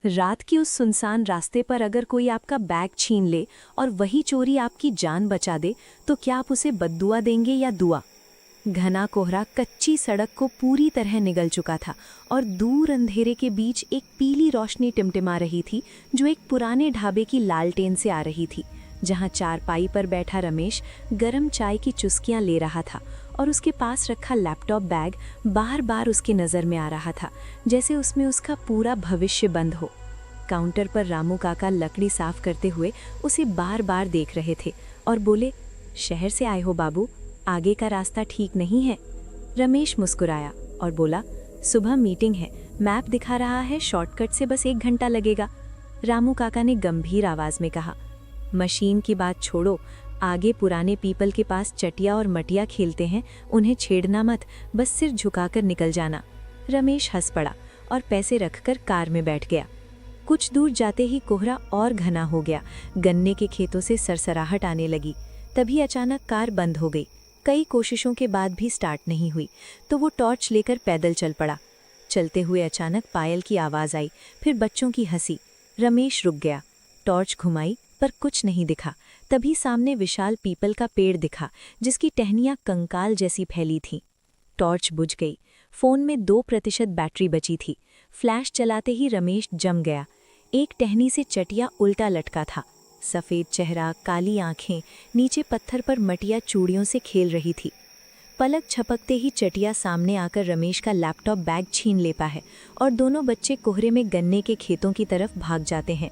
रात की उस सुनसान रास्ते पर अगर कोई आपका बैग छीन ले और वही चोरी आपकी जान बचा दे, तो क्या आप उसे बद्दुआ देंगे या दुआ? घना कोहरा कच्ची सड़क को पूरी तरह निगल चुका था और दूर अंधेरे के बीच एक पीली रोशनी टिमटिमा रही थी, जो एक पुराने ढाबे की लालटेन से आ रही थी, जहां चारपाई पर बैठा रमेश गरम चाय की चुस्कियां ले रहा था और उसके पास रखा लैपटॉप बैग बार बार उसकी नज़र में आ रहा था, जैसे उसमें उसका पूरा भविष्य बंद हो। काउंटर पर रामू काका लकड़ी साफ करते हुए उसे बार बार देख रहे थे और बोले, शहर से आए हो बाबू, आगे का रास्ता ठीक नहीं है। रमेश मुस्कुराया और बोला, सुबह मीटिंग है, मैप दिखा रहा है, शॉर्टकट से बस 1 घंटा लगेगा। रामू काका ने गंभीर आवाज में कहा, मशीन की बात छोड़ो, आगे पुराने पीपल के पास चटिया और मटिया खेलते हैं, उन्हें छेड़ना मत, बस सिर झुकाकर निकल जाना। रमेश हंस पड़ा और पैसे रखकर कार में बैठ गया। कुछ दूर जाते ही कोहरा और घना हो गया, गन्ने के खेतों से सरसराहट आने लगी। तभी अचानक कार बंद हो गई। कई कोशिशों के बाद भी स्टार्ट नहीं हुई, तो वो टॉर्च लेकर पैदल चल पड़ा। चलते हुए अचानक पायल की आवाज़ आई, फिर बच्चों की हंसी। रमेश रुक गया, टॉर्च घुमाई पर कुछ नहीं दिखा। तभी सामने विशाल पीपल का पेड़ दिखा, जिसकी टहनियाँ कंकाल जैसी फैली थीं। टॉर्च बुझ गई। फ़ोन में 2% बैटरी बची थी। फ्लैश चलाते ही रमेश जम गया। एक टहनी से चटिया उल्टा लटका था। सफ़ेद चेहरा, काली आंखें, नीचे पत्थर पर मटिया चूड़ियों से खेल रही थी। पलक झपकते ही चटिया सामने आकर रमेश का लैपटॉप बैग छीन लेता है और दोनों बच्चे कोहरे में गन्ने के खेतों की तरफ भाग जाते हैं।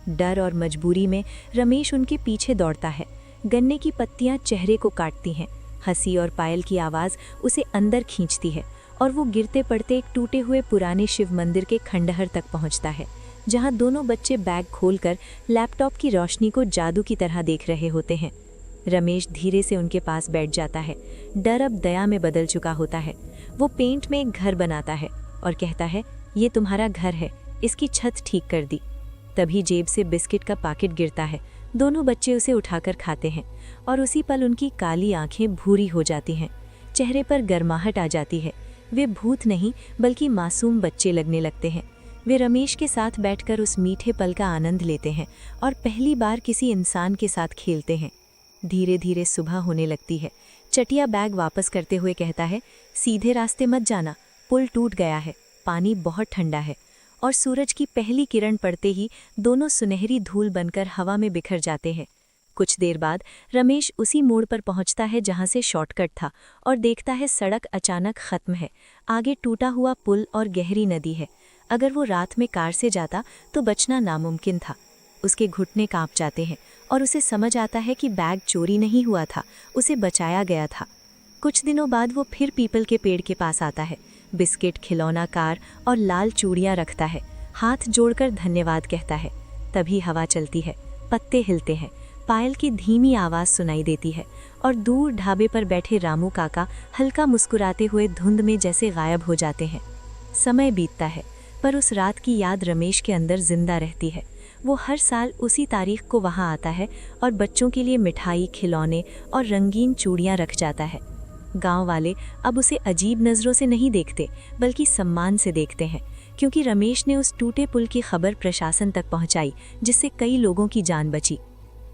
डर और मजबूरी में रमेश उनके पीछे दौड़ता है। गन्ने की पत्तियां चेहरे को काटती हैं। हंसी और पायल की आवाज़ उसे अंदर खींचती है और वो गिरते पड़ते एक टूटे हुए पुराने शिव मंदिर के खंडहर तक पहुंचता है, जहां दोनों बच्चे बैग खोलकर लैपटॉप की रोशनी को जादू की तरह देख रहे होते हैं। रमेश धीरे से उनके पास बैठ जाता है। डर अब दया में बदल चुका होता है। वो पेंट में एक घर बनाता है और कहता है, ये तुम्हारा घर है, इसकी छत ठीक कर दी। तभी जेब से बिस्किट का पैकेट गिरता है। दोनों बच्चे उसे उठाकर खाते हैं और उसी पल उनकी काली आंखें भूरी हो जाती हैं। चेहरे पर गर्माहट आ जाती है। वे भूत नहीं बल्कि मासूम बच्चे लगने लगते हैं। वे रमेश के साथ बैठकर उस मीठे पल का आनंद लेते हैं और पहली बार किसी इंसान के साथ खेलते हैं। धीरे धीरे सुबह होने लगती है। चटिया बैग वापस करते हुए कहता है, सीधे रास्ते मत जाना, पुल टूट गया है, पानी बहुत ठंडा है। और सूरज की पहली किरण पड़ते ही दोनों सुनहरी धूल बनकर हवा में बिखर जाते हैं। कुछ देर बाद रमेश उसी मोड़ पर पहुंचता है जहां से शॉर्टकट था और देखता है सड़क अचानक खत्म है। आगे टूटा हुआ पुल और गहरी नदी है। अगर वो रात में कार से जाता तो बचना नामुमकिन था। उसके घुटने कांप जाते हैं और उसे समझ आता है कि बैग चोरी नहीं हुआ था, उसे बचाया गया था। कुछ दिनों बाद वो फिर पीपल के पेड़ के पास आता है। बिस्किट, खिलौना, कार और लाल चूड़ियाँ रखता है। हाथ जोड़कर धन्यवाद कहता है। तभी हवा चलती है, पत्ते हिलते हैं, पायल की धीमी आवाज़ सुनाई देती है और दूर ढाबे पर बैठे रामू काका हल्का मुस्कुराते हुए धुंध में जैसे गायब हो जाते हैं। समय बीतता है, पर उस रात की याद रमेश के अंदर जिंदा रहती है। वो हर साल उसी तारीख को वहाँ आता है और बच्चों के लिए मिठाई, खिलौने और रंगीन चूड़ियाँ रख जाता है। गांव वाले अब उसे अजीब नज़रों से नहीं देखते, बल्कि सम्मान से देखते हैं, क्योंकि रमेश ने उस टूटे पुल की खबर प्रशासन तक पहुंचाई, जिससे कई लोगों की जान बची।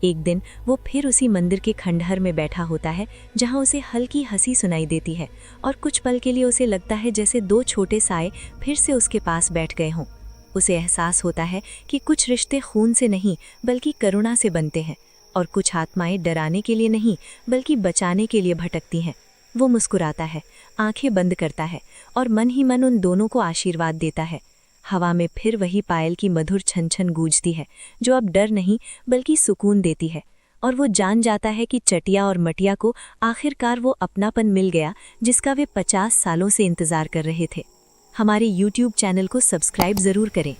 एक दिन वो फिर उसी मंदिर के खंडहर में बैठा होता है, जहां उसे हल्की हंसी सुनाई देती है और कुछ पल के लिए उसे लगता है जैसे 2 छोटे साए फिर से उसके पास बैठ गए हों। उसे एहसास होता है कि कुछ रिश्ते खून से नहीं बल्कि करुणा से बनते हैं और कुछ आत्माएं डराने के लिए नहीं बल्कि बचाने के लिए भटकती हैं। वो मुस्कुराता है, आंखें बंद करता है और मन ही मन उन दोनों को आशीर्वाद देता है। हवा में फिर वही पायल की मधुर छन छन गूंजती है, जो अब डर नहीं बल्कि सुकून देती है। और वो जान जाता है कि चटिया और मटिया को आखिरकार वो अपनापन मिल गया, जिसका वे 50 सालों से इंतजार कर रहे थे। हमारे YouTube चैनल को सब्सक्राइब ज़रूर करें।